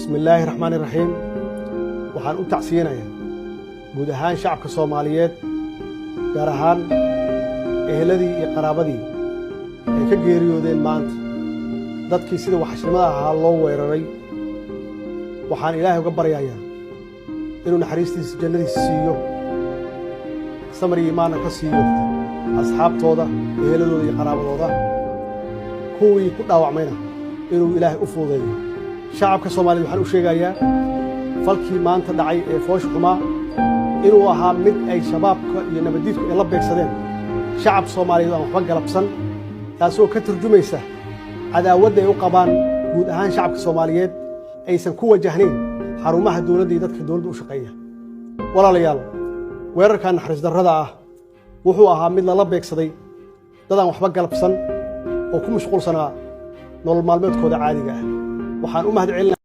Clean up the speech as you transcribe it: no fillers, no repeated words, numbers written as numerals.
بسم الله الرحمن الرحيم waxaan u tacsiyeenayaa guud ahaan shacabka Soomaaliyeed gaar ahaan eheladii iyo qaraabadii ay ka geeriyoodeen maanta dadkii sida waxashimada ahaa loo weeraray waxaan Ilaahay uga baryayaa inuu naxariistiisa jannadiisa siiyo samir iyo iimaan ka siiyo asxaabtooda eheladooda iyo qaraabadooda kuwii ku dhaawacmayna inuu Ilaahay u fududeeyo shacabka Soomaaliyeed waxaan u sheegayaa falkii maanta dhacay ee foosh xumaa inuu ahaa mid ay shabaabka iyo nabadiidku ay la beegsadeen shacab Soomaaliyeed aan waxba galabsan taasoo ka turjumaysa cadaawadda ay u qabaan guud ahaan shacabka Soomaaliyeed aysan ku wajahnayn xarumaha dawladda iyo dadka dawladda u shaqeeya walaalayaal weerarkan naxariis darrada ah wuxuu ahaa mid la beegsaday dad aan waxba galabsan oo ku mashquulsanaa nolol maalmeedkooda caadiga ah waxaan u mahadcelinayaa